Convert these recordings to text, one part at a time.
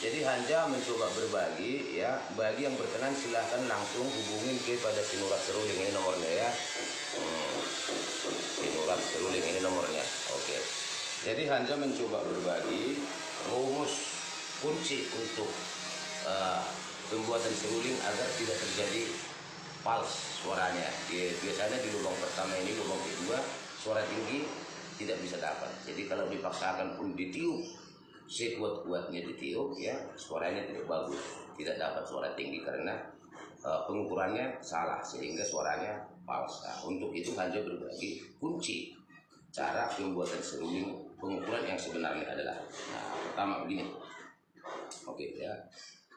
Jadi Hanja mencoba berbagi ya. Bagi yang berkenan silahkan langsung hubungin kepada Sinurat Seruling, ini nomornya ya. Sinurat Seruling, ini nomornya. Oke. Jadi Hanja mencoba berbagi rumus kunci untuk pembuatan seruling agar tidak terjadi fals suaranya. Biasanya di lubang pertama ini, lubang kedua, suara tinggi tidak bisa dapat. Jadi kalau dipaksakan pun ditiup, sekuat-kuatnya ditiup ya, suaranya tidak bagus, tidak dapat suara tinggi karena pengukurannya salah sehingga suaranya fals. Nah, untuk itu Hanja berbagi kunci cara pembuatan seruling pengukuran yang sebenarnya adalah, nah, pertama begini. Oke ya.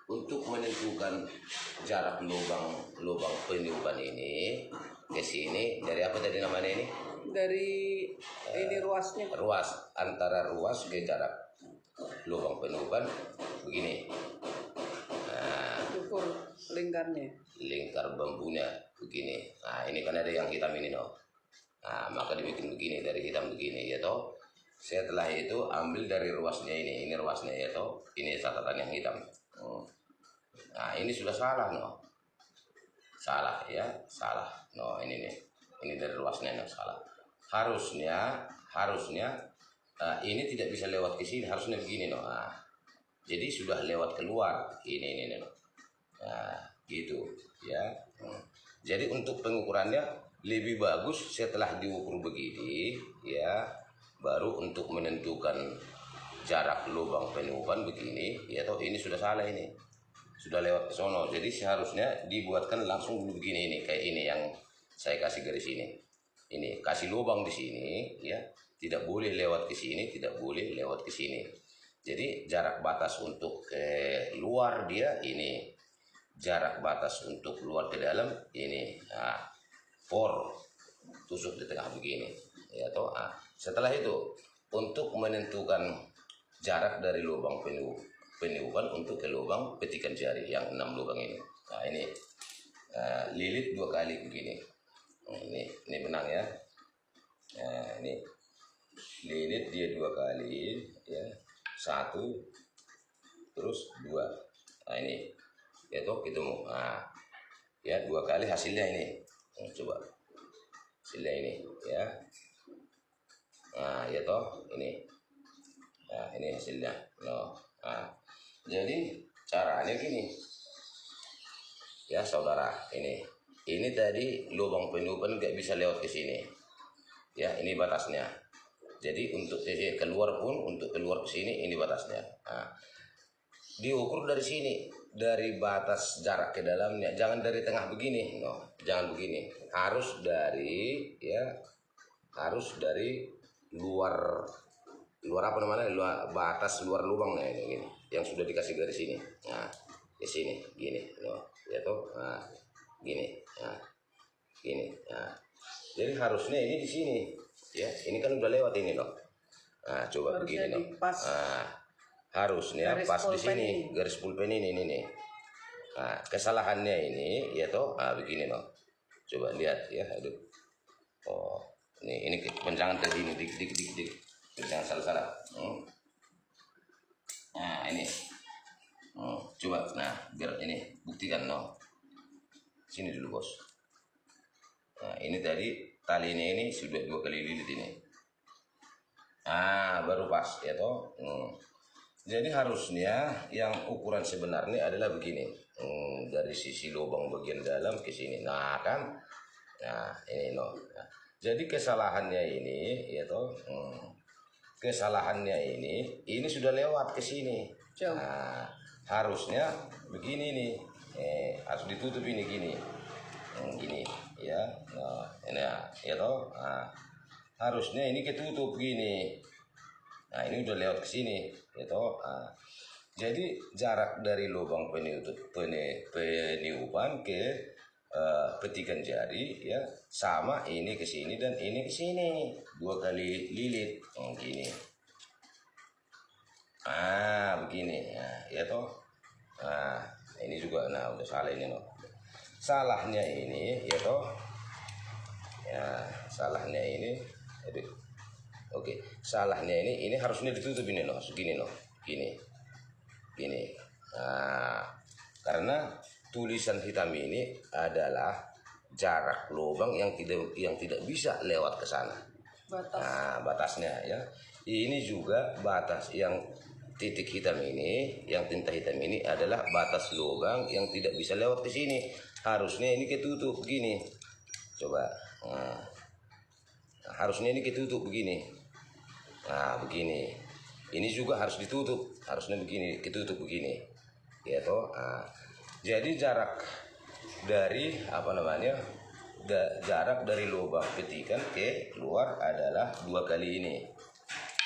Untuk menentukan jarak lubang peniupan ini ke sini, dari apa tadi namanya ini? Dari ini ruasnya. Ruas, antara ruas ke jarak lubang peniupan begini. Nah, Ukur lingkarnya. lingkar bambunya begini. Nah, ini kan ada yang hitam ini no. Nah, maka dibikin begini, dari hitam begini ya toh. Setelah itu ambil dari ruasnya ini ruasnya ya toh. Ini catatan yang hitam. Nah, ini sudah salah no. Salah ya, salah. No, ini nih. Ini dari ruasnya no, salah. Harusnya ini tidak bisa lewat ke sini, harusnya begini no. Nah, jadi sudah lewat keluar ini no. Nah, gitu ya. Jadi untuk pengukurannya lebih bagus setelah diukur begini ya, baru untuk menentukan jarak lubang peniupan begini ya toh. Ini sudah salah, ini sudah lewat ke sono. Jadi seharusnya dibuatkan langsung dulu begini, ini kayak ini yang saya kasih garis ini kasih lubang di sini ya, tidak boleh lewat ke sini, tidak boleh lewat ke sini. Jadi jarak batas untuk ke luar dia ini, jarak batas untuk keluar ke dalam ini. Nah, tusuk di tengah begini ya toh. Nah, setelah itu untuk menentukan jarak dari lubang peniupan untuk ke lubang petikan jari yang 6 lubang ini. Nah, ini lilit 2 kali begini. Nah, ini benang ya. Nah, ini lilit dia 2 kali ya, 1 terus 2. Nah, ini ya toh ketemu. Nah, ya 2 kali hasilnya ini. Nah, coba hasilnya ini ya. Nah, ya toh ini. Nah, ini hasilnya. Nah, jadi caranya gini ya saudara, ini tadi lubang peniupan nggak bisa lewat ke sini ya, ini batasnya. Jadi untuk keluar pun, untuk keluar ke sini ini batasnya. Nah, diukur dari sini, dari batas jarak ke dalamnya, jangan dari tengah begini no, jangan begini, harus dari luar apa namanya, batas luar lubang. Nah, ini yang sudah dikasih garis ini. Nah, di sini gini no ya toh. Nah, gini. Nah, gini. Nah, jadi harusnya ini di sini ya, ini kan udah lewat ini no. Nah, coba begini no. Nah, harusnya garis pas di sini garis pulpen ini nih. Nah, kesalahannya ini ya toh. Nah, begini no. Coba lihat ya, aduh. Oh, ini kepanjangan tadi ini dik. Jangan salah. Nah, ini. Coba, nah biar ini buktikan no. Sini dulu bos. Nah, ini tadi tali ini sudah 2 kali lilit ini. Nah, baru pas ya toh. Jadi harusnya yang ukuran sebenarnya adalah begini. Dari sisi lubang bagian dalam ke sini. Nah kan. Nah, ini no. Nah, jadi kesalahannya ini ya toh. Kesalahannya ini sudah lewat ke sini. Nah, harusnya begini nih. Harus ditutup ini gini. Gini ya. Nah, ini ya toh. Nah, harusnya ini ketutup gini. Nah, ini udah lewat ke sini ya toh. Nah, jadi jarak dari lubang peniupan ke petikan jari ya, sama ini ke sini dan ini ke sini, 2 kali lilit gini. Ah, begini ya toh. Nah, ini juga nah udah salah ini no. Salahnya ini ya toh. Ya, salahnya ini. Oke, salahnya ini harusnya ditutup ini no, segini no. Gini. tulisan hitam ini adalah jarak lubang yang tidak bisa lewat ke sana. Batas. Nah, batasnya ya. Ini juga batas yang titik hitam ini, yang tinta hitam ini adalah batas lubang yang tidak bisa lewat ke sini. Harusnya ini ketutup begini. Coba. Nah, harusnya ini ketutup begini. Nah, begini. Ini juga harus ditutup. Harusnya begini, ketutup begini. Ya toh. Nah, jadi jarak dari jarak dari lubang petikan ke luar adalah 2 kali ini.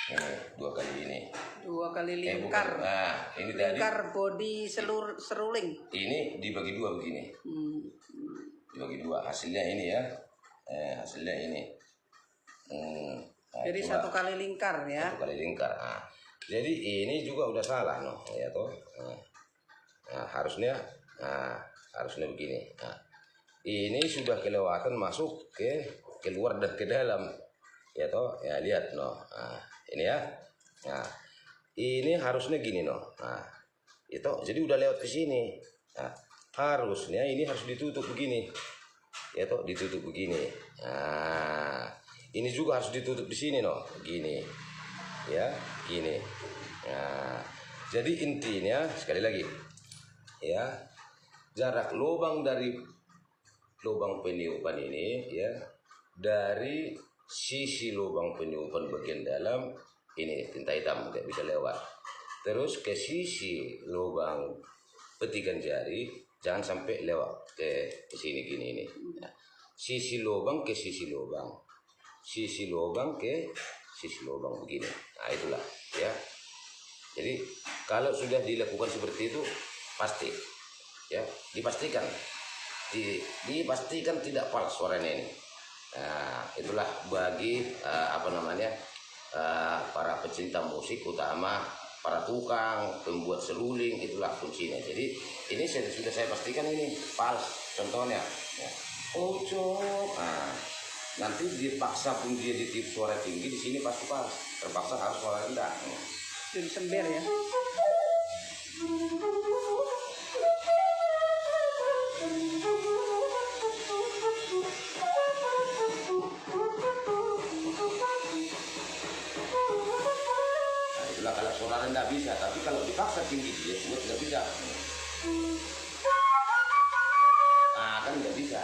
Ini 2 kali ini. 2 kali lingkar. Nah, ini lingkar tadi. body seruling. Ini dibagi 2 begini. Dibagi 2. Hasilnya ini ya. Hasilnya ini. Nah, Jadi coba. 1 kali lingkar ya. 1 kali lingkar. Nah, jadi ini juga udah salah no, ya toh. Nah, harusnya begini. Nah, ini sudah kelewatan masuk ke keluar dan ke dalam. Ya toh, ya lihat no. Nah, ini ya. Nah, ini harusnya gini no. Nah, itu jadi udah lewat ke sini. Nah, harusnya ini harus ditutup begini. Ya toh, ditutup begini. Nah, ini juga harus ditutup di sini no. Gini. Ya, gini. Nah, jadi intinya sekali lagi. Ya. Jarak lubang dari lubang peniupan ini ya, dari sisi lubang peniupan bagian dalam ini tinta hitam nggak bisa lewat, terus ke sisi lubang petikan jari jangan sampai lewat ke sini gini ini. Nah, sisi lubang ke sisi lubang, sisi lubang ke sisi lubang begini. Nah, itulah ya. Jadi kalau sudah dilakukan seperti itu pasti ya, dipastikan tidak palsu suaranya ini. Nah, itulah bagi para pecinta musik, utama para tukang pembuat seruling, itulah kuncinya. Jadi ini sudah saya pastikan ini palsu contohnya ya. Nah, nanti dipaksa pun dia ditiup suara tinggi, di sini pasti palsu, terpaksa harus suara rendah. Jadi sember ya. Itulah kalau suara rendah bisa, tapi kalau dipaksa tinggi dia semua tidak bisa. Nah, kan nggak bisa.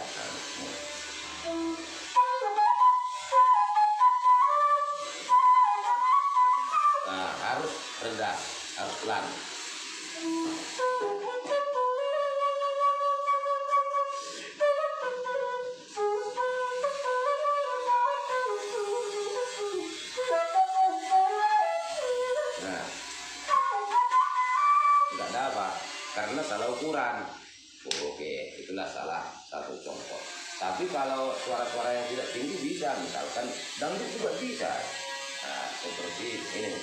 Nah, harus rendah, harus pelan. Nggak dapat karena salah ukuran. Oke, itulah salah satu contoh. Tapi kalau suara-suara yang tidak tinggi bisa, misalkan dangdut juga bisa. Nah, seperti ini.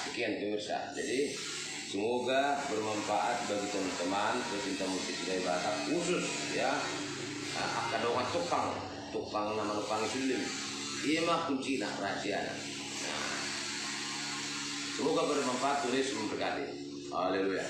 Sekian pemirsa, jadi semoga bermanfaat bagi teman-teman pecinta musik budaya Batak, khusus ya akadongan tukang nama tukang sulim iya mah kunci nak rahasia. Nah, semoga bermanfaat, tulis memberkati. Haleluya.